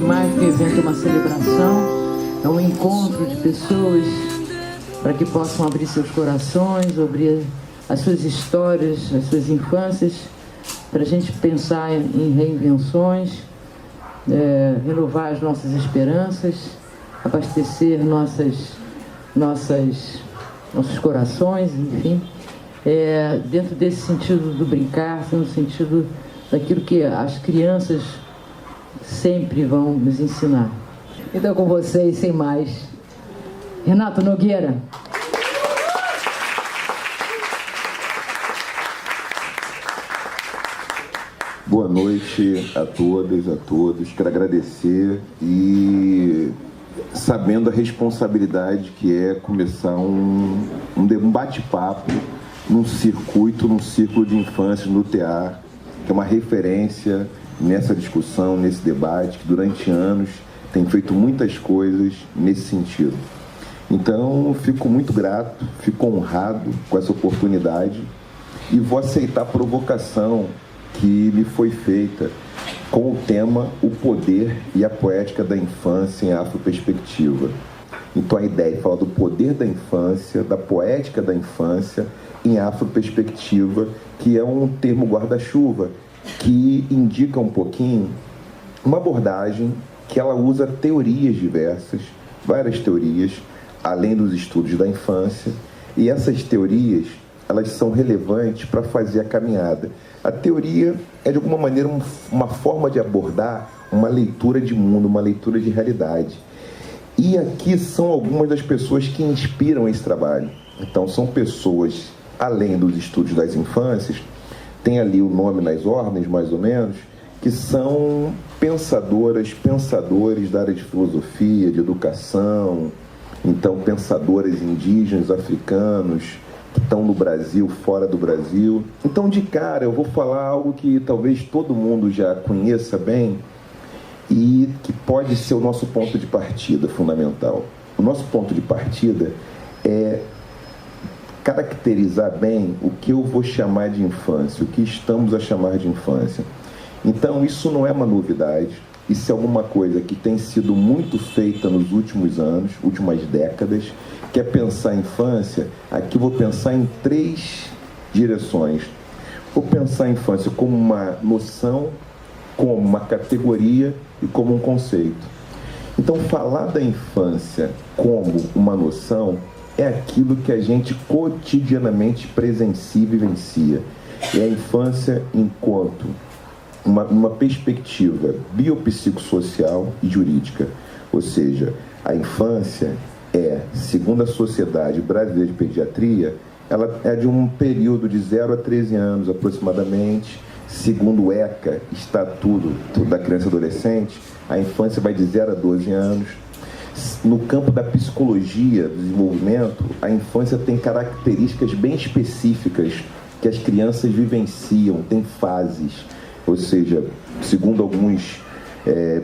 mais que um evento, é uma celebração, é um encontro de pessoas para que possam abrir seus corações, abrir as suas histórias, as suas infâncias, para a gente pensar em reinvenções, renovar as nossas esperanças, abastecer nossos corações, enfim, dentro desse sentido do brincar, no sentido daquilo que as crianças sempre vão nos ensinar. Então, com vocês, sem mais, Renato Nogueira. Boa noite a todas, a todos. Quero agradecer e sabendo a responsabilidade que é começar um bate-papo num círculo de infância no TEAR, que é uma referência nessa discussão, nesse debate, que durante anos tem feito muitas coisas nesse sentido. Então, fico muito grato, fico honrado com essa oportunidade e vou aceitar a provocação que me foi feita com o tema O Poder e a Poética da Infância em Afroperspectiva. Então a ideia é falar do poder da infância, da poética da infância em Afroperspectiva, que é um termo guarda-chuva que indica um pouquinho uma abordagem que ela usa teorias diversas, várias teorias, além dos estudos da infância, e essas teorias elas são relevantes para fazer a caminhada. A teoria é, de alguma maneira, uma forma de abordar uma leitura de mundo, uma leitura de realidade. E aqui são algumas das pessoas que inspiram esse trabalho. Então, são pessoas, além dos estudos das infâncias, tem ali o nome nas ordens, mais ou menos, que são pensadoras, pensadores da área de filosofia, de educação, então pensadores indígenas, africanos, que estão no Brasil, fora do Brasil. Então, de cara, eu vou falar algo que talvez todo mundo já conheça bem e que pode ser o nosso ponto de partida fundamental. O nosso ponto de partida é caracterizar bem o que eu vou chamar de infância, o que estamos a chamar de infância. Então, isso não é uma novidade, isso é alguma coisa que tem sido muito feita nos últimos anos, últimas décadas, que é pensar a infância. Aqui eu vou pensar em 3 direções. Vou pensar a infância como uma noção, como uma categoria e como um conceito. Então, falar da infância como uma noção é aquilo que a gente cotidianamente presencia e vivencia. É a infância enquanto uma perspectiva biopsicossocial e jurídica. Ou seja, a infância segundo a Sociedade Brasileira de Pediatria, ela é de um período de 0 a 13 anos aproximadamente. Segundo o ECA, Estatuto da Criança e Adolescente, a infância vai de 0 a 12 anos. No campo da psicologia do desenvolvimento, a infância tem características bem específicas que as crianças vivenciam, tem fases. Ou seja, segundo alguns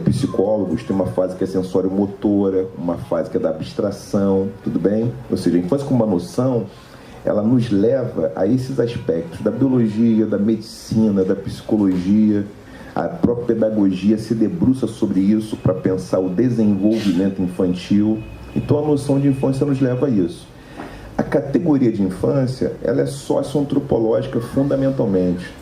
psicólogos, tem uma fase que é sensório-motora, uma fase que é da abstração, tudo bem? Ou seja, a infância com uma noção, ela nos leva a esses aspectos da biologia, da medicina, da psicologia. A própria pedagogia se debruça sobre isso para pensar o desenvolvimento infantil. Então a noção de infância nos leva a isso. A categoria de infância, ela é socioantropológica fundamentalmente.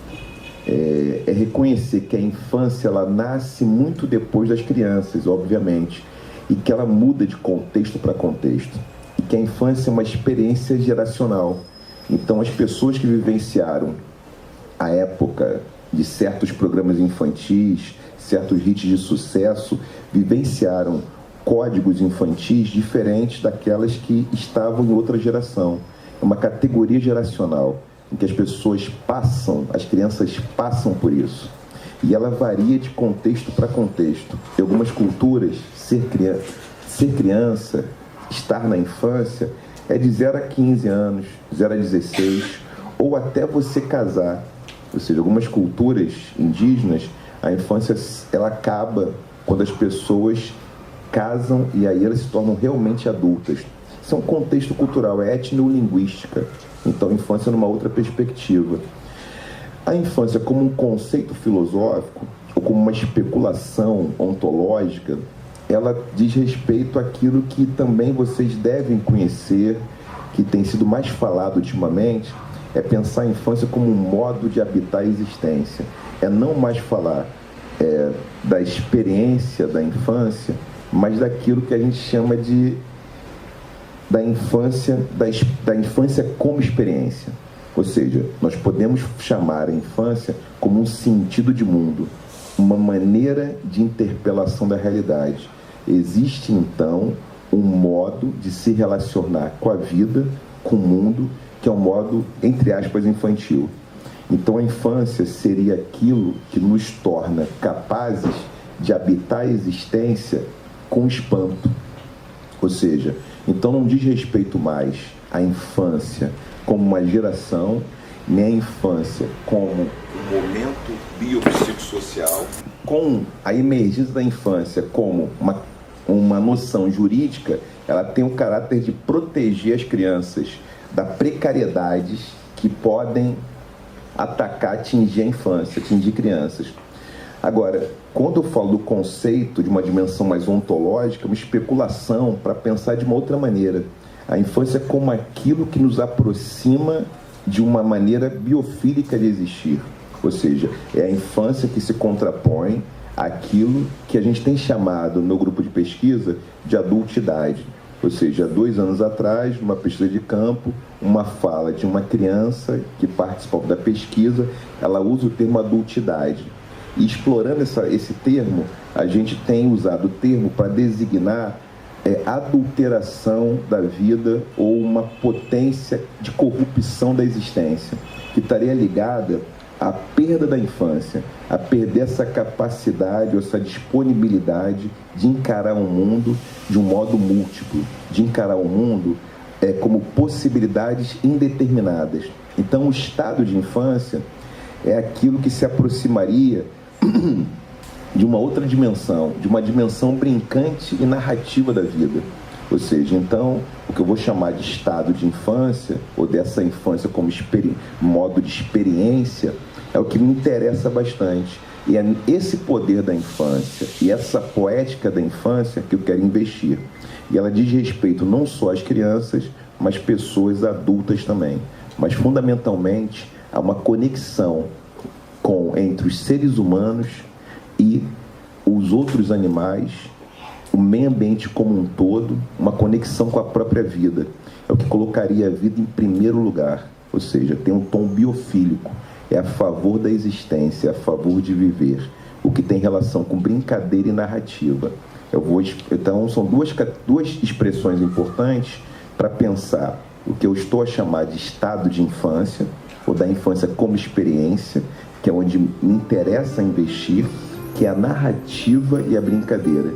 É reconhecer que a infância ela nasce muito depois das crianças, obviamente, e que ela muda de contexto para contexto, e que a infância é uma experiência geracional. Então as pessoas que vivenciaram a época de certos programas infantis, certos hits de sucesso, vivenciaram códigos infantis diferentes daquelas que estavam em outra geração. É uma categoria geracional em que as pessoas passam, as crianças passam por isso. E ela varia de contexto para contexto. Em algumas culturas, ser criança, estar na infância, é de 0 a 15 anos, 0 a 16, ou até você casar. Ou seja, algumas culturas indígenas, a infância ela acaba quando as pessoas casam e aí elas se tornam realmente adultas. Isso é um contexto cultural, é etnolinguística. Então, a infância numa outra perspectiva. A infância como um conceito filosófico, ou como uma especulação ontológica, ela diz respeito àquilo que também vocês devem conhecer, que tem sido mais falado ultimamente, é pensar a infância como um modo de habitar a existência. É não mais falar da experiência da infância, mas daquilo que a gente chama da infância como experiência. Ou seja, nós podemos chamar a infância como um sentido de mundo, uma maneira de interpelação da realidade. Existe, então, um modo de se relacionar com a vida, com o mundo, que é um modo, entre aspas, infantil. Então, a infância seria aquilo que nos torna capazes de habitar a existência com espanto. Ou seja, então não diz respeito mais à infância como uma geração, nem à infância como um momento biopsicossocial, com a emergência da infância como uma noção jurídica. Ela tem o caráter de proteger as crianças da precariedades que podem atacar, atingir a infância, atingir crianças. Agora, quando eu falo do conceito de uma dimensão mais ontológica, uma especulação para pensar de uma outra maneira. A infância como aquilo que nos aproxima de uma maneira biofílica de existir. Ou seja, é a infância que se contrapõe àquilo que a gente tem chamado, no meu grupo de pesquisa, de adultidade. Ou seja, há 2 anos atrás, numa pesquisa de campo, uma fala de uma criança que participou da pesquisa, ela usa o termo adultidade. E explorando esse termo, a gente tem usado o termo para designar adulteração da vida ou uma potência de corrupção da existência, que estaria ligada à perda da infância, a perder essa capacidade ou essa disponibilidade de encarar o mundo de um modo múltiplo, de encarar o mundo como possibilidades indeterminadas. Então, o estado de infância é aquilo que se aproximaria de uma outra dimensão, de uma dimensão brincante e narrativa da vida. Ou seja, então, o que eu vou chamar de estado de infância, ou dessa infância como modo de experiência, é o que me interessa bastante. E é esse poder da infância e essa poética da infância que eu quero investir. E ela diz respeito não só às crianças, mas pessoas adultas também. Mas, fundamentalmente, há uma conexão entre os seres humanos e os outros animais, o meio ambiente como um todo, uma conexão com a própria vida. É o que colocaria a vida em primeiro lugar, ou seja, tem um tom biofílico, é a favor da existência, é a favor de viver, o que tem relação com brincadeira e narrativa. Então, são duas expressões importantes para pensar o que eu estou a chamar de estado de infância, ou da infância como experiência, que é onde me interessa investir, que é a narrativa e a brincadeira.